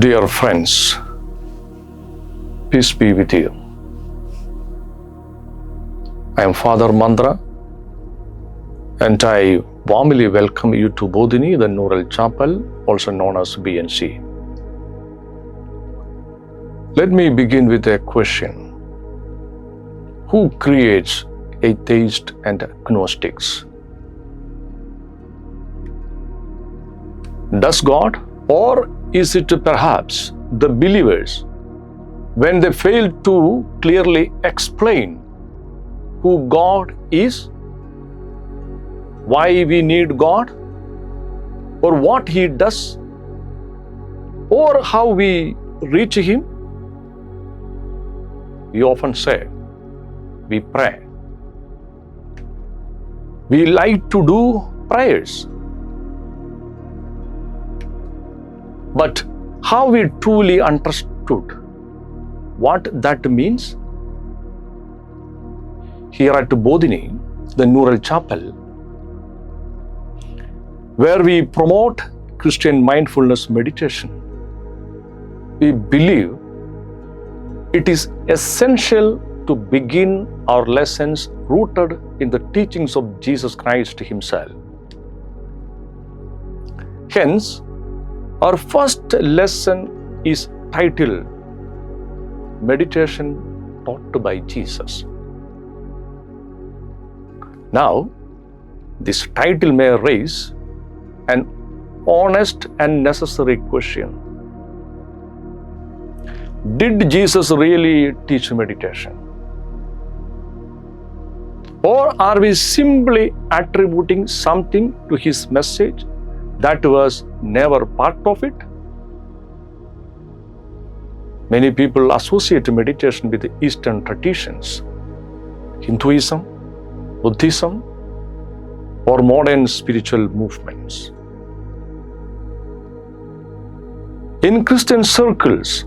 Dear friends, peace be with you. I am Father Manthra, and I warmly welcome you to Bodhini, the Neural Chapel, also known as BNC. Let me begin with a question. Who creates atheists and agnostics? Does God, or is it perhaps the believers when they fail to clearly explain who God is, why we need God, or what He does, or how we reach Him? We often say, we pray. We like to do prayers. But how we truly understood what that means? Here at Bodhini, the Neural Chapel, where we promote Christian mindfulness meditation, we believe it is essential to begin our lessons rooted in the teachings of Jesus Christ Himself. Hence, our first lesson is titled Meditation Taught by Jesus. Now, this title may raise an honest and necessary question. Did Jesus really teach meditation? Or are we simply attributing something to His message that was never part of it? Many people associate meditation with Eastern traditions, Hinduism, Buddhism, or modern spiritual movements. In Christian circles,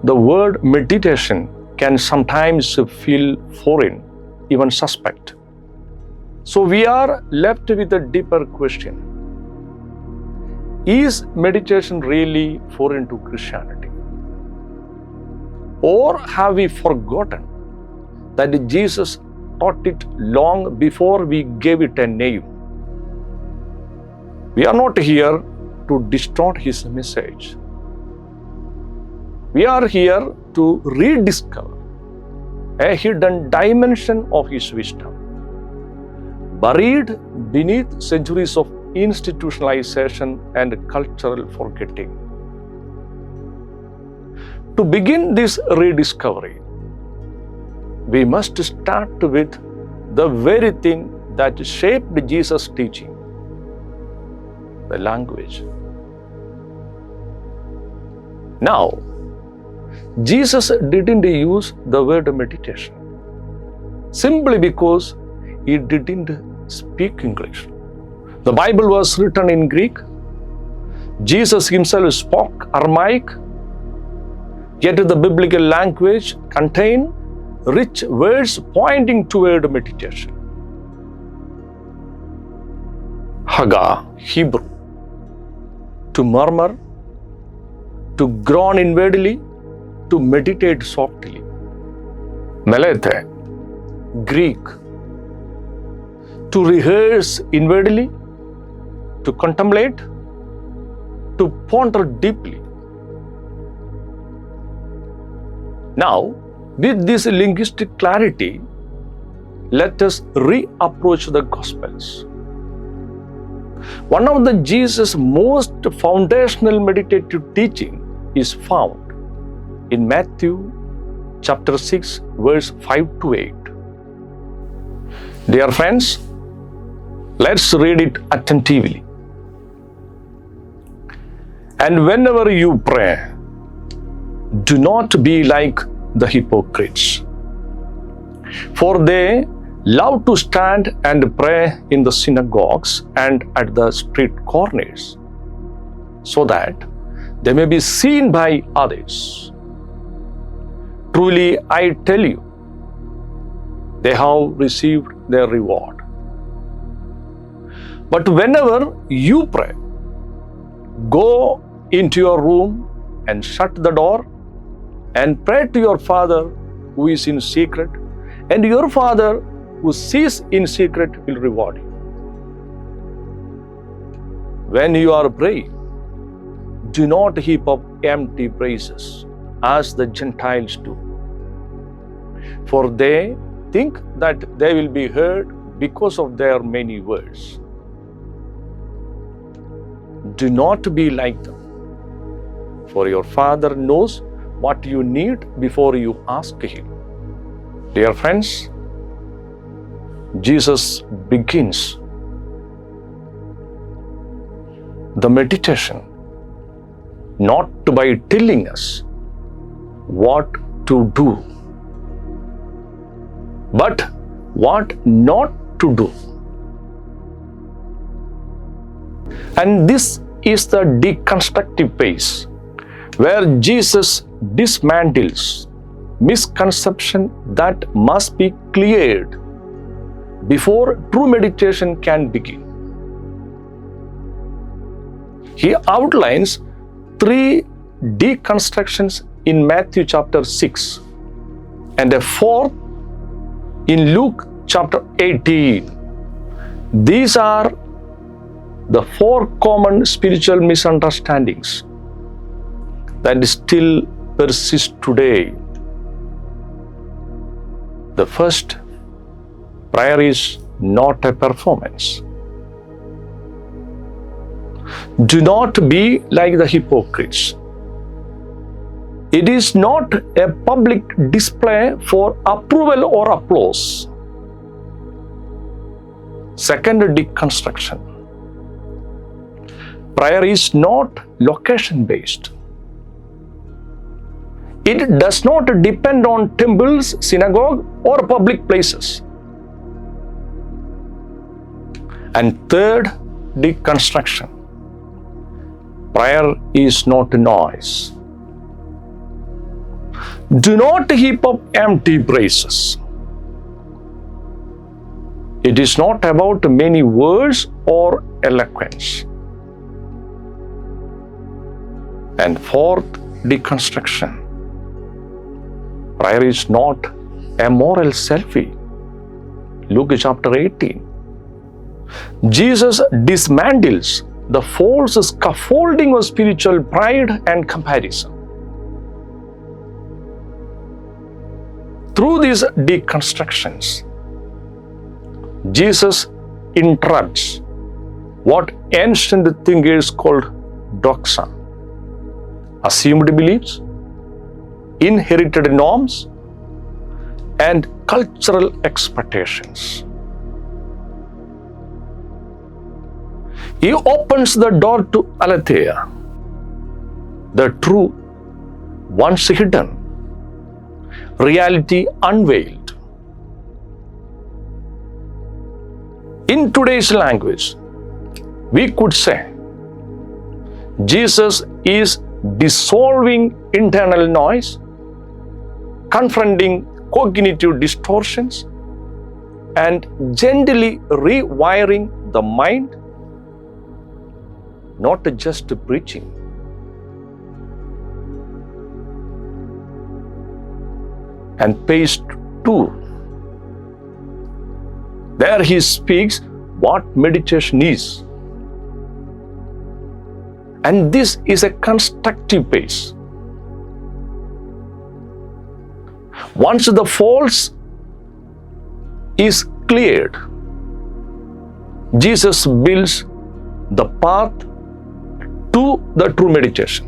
the word meditation can sometimes feel foreign, even suspect. So we are left with a deeper question. Is meditation really foreign to Christianity? Or have we forgotten that Jesus taught it long before we gave it a name? We are not here to distort His message. We are here to rediscover a hidden dimension of His wisdom, buried beneath centuries of institutionalization and cultural forgetting. To begin this rediscovery, we must start with the very thing that shaped Jesus' teaching, the language. Now, Jesus didn't use the word meditation simply because He didn't speak English. The Bible was written in Greek. Jesus Himself spoke Aramaic. Yet the biblical language contained rich words pointing toward meditation. Haga, Hebrew, to murmur, to groan inwardly, to meditate softly. Melethe, Greek, to rehearse inwardly, to contemplate, to ponder deeply. Now, with this linguistic clarity, let us re-approach the Gospels. One of the Jesus' most foundational meditative teaching is found in Matthew chapter 6, verse 5 to 8. Dear friends, let's read it attentively. And whenever you pray, do not be like the hypocrites, for they love to stand and pray in the synagogues and at the street corners, so that they may be seen by others. Truly, I tell you, they have received their reward. But whenever you pray, go into your room, and shut the door and pray to your Father who is in secret, and your Father who sees in secret will reward you. When you are praying, do not heap up empty praises as the Gentiles do, for they think that they will be heard because of their many words. Do not be like them, for your Father knows what you need before you ask Him. Dear friends, Jesus begins the meditation not by telling us what to do, but what not to do. And this is the deconstructive phase, where Jesus dismantles misconception that must be cleared before true meditation can begin. He outlines 3 deconstructions in Matthew chapter 6 and a 4th in Luke chapter 18. These are the 4 common spiritual misunderstandings that still persist today. The first, prayer is not a performance. Do not be like the hypocrites. It is not a public display for approval or applause. Second deconstruction. Prayer is not location-based. It does not depend on temples, synagogue, or public places. And third deconstruction. Prayer is not noise. Do not heap up empty praises. It is not about many words or eloquence. And fourth deconstruction. Prayer is not a moral selfie. Luke chapter 18. Jesus dismantles the false scaffolding of spiritual pride and comparison. Through these deconstructions, Jesus interrupts what ancient thinkers called doxa, assumed beliefs, inherited norms, and cultural expectations. He opens the door to aletheia, the true, once hidden, reality unveiled. In today's language, we could say Jesus is dissolving internal noise, confronting cognitive distortions, and gently rewiring the mind, not just preaching. And page 2, there he speaks what meditation is. And this is a constructive pace. Once the false is cleared, Jesus builds the path to the true meditation.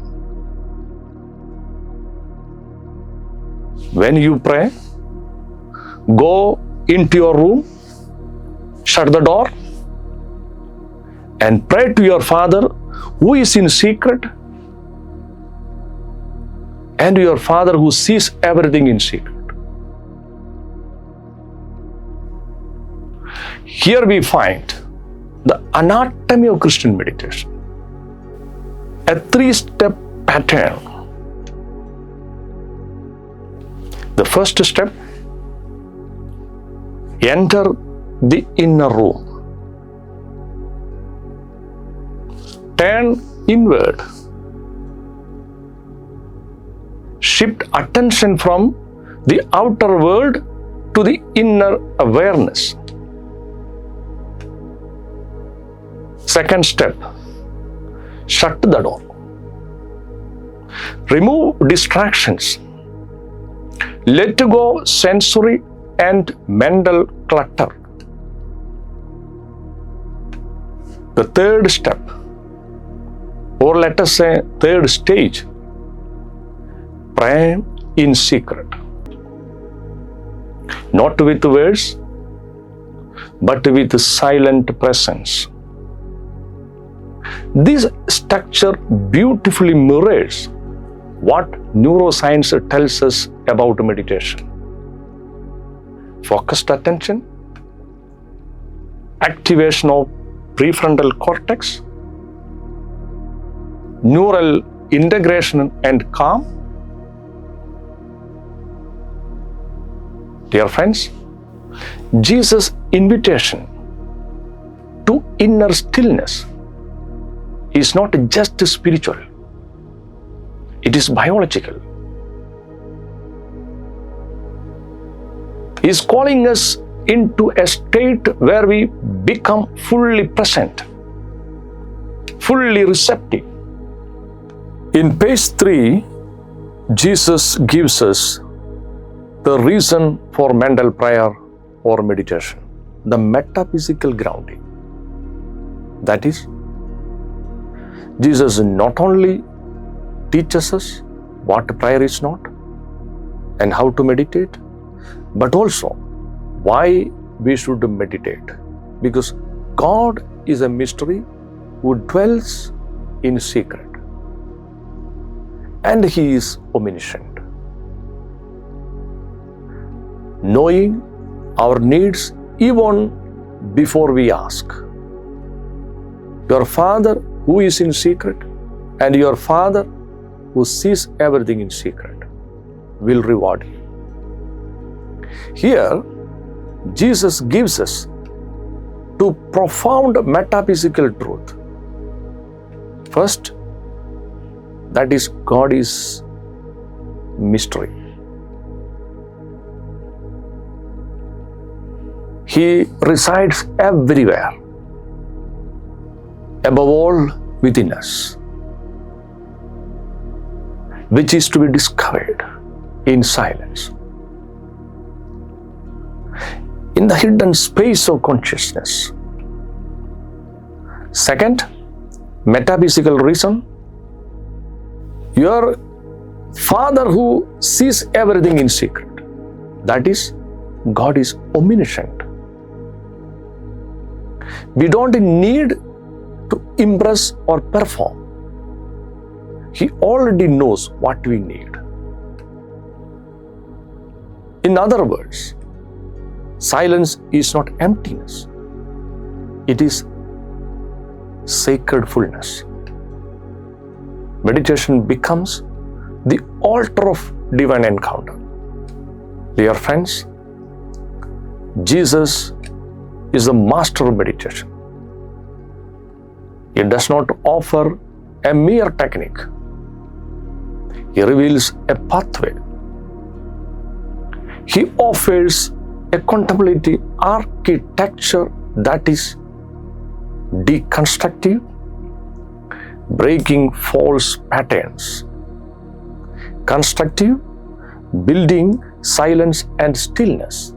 When you pray, go into your room, shut the door, and pray to your Father who is in secret, and your Father who sees everything in secret. Here we find the anatomy of Christian meditation, a 3-step pattern. The first step, enter the inner room. Turn inward shift attention from the outer world to the inner awareness. Second step, shut the door. Remove distractions. Let go sensory and mental clutter. The third step, or let us say third stage, pray in secret. Not with words, but with silent presence. This structure beautifully mirrors what neuroscience tells us about meditation. Focused attention, activation of prefrontal cortex, neural integration and calm. Dear friends, Jesus' invitation to inner stillness is not just spiritual, it is biological. He is calling us into a state where we become fully present, fully receptive. In page 3, Jesus gives us the reason for mental prayer or meditation, the metaphysical grounding. That is, Jesus not only teaches us what prayer is not and how to meditate, but also why we should meditate. Because God is a mystery who dwells in secret, and He is omniscient. Knowing our needs even before we ask. Your Father who is in secret and your Father who sees everything in secret will reward you. Here, Jesus gives us two profound metaphysical truths. First, that is, God is mystery. He resides everywhere, above all within us, which is to be discovered in silence, in the hidden space of consciousness. Second, metaphysical reason, your Father who sees everything in secret, that is, God is omniscient. We don't need to impress or perform. He already knows what we need. In other words, silence is not emptiness. It is sacred fullness. Meditation becomes the altar of divine encounter. Dear friends, Jesus is the master of meditation. He does not offer a mere technique. He reveals a pathway. He offers a contemplative architecture that is deconstructive, breaking false patterns, constructive, building silence and stillness,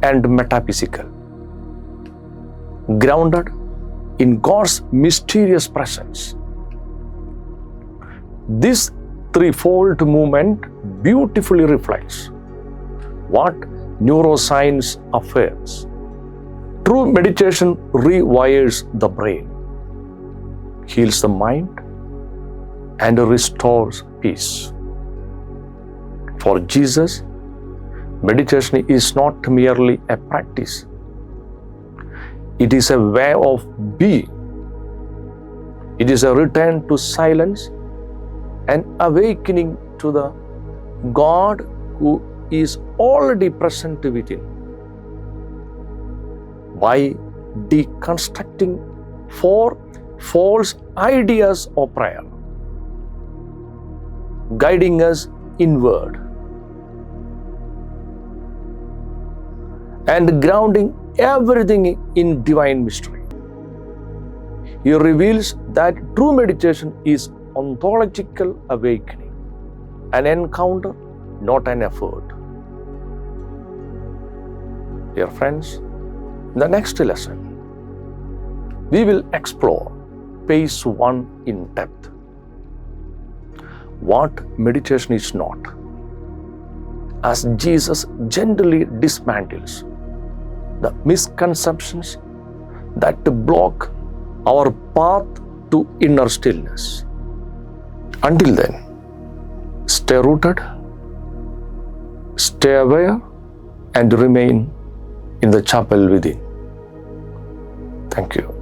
and metaphysical, grounded in God's mysterious presence. This threefold movement beautifully reflects what neuroscience affirms. True meditation rewires the brain, heals the mind, and restores peace. For Jesus, meditation is not merely a practice. It is a way of being. It is a return to silence and awakening to the God who is already present within. By deconstructing 4 false ideas of prayer, guiding us inward and grounding everything in divine mystery. He reveals that true meditation is ontological awakening, an encounter, not an effort. Dear friends, in the next lesson, we will explore phase 1 in depth. What meditation is not, as Jesus gently dismantles the misconceptions that block our path to inner stillness. Until then, stay rooted, stay aware, and remain in the chapel within. Thank you.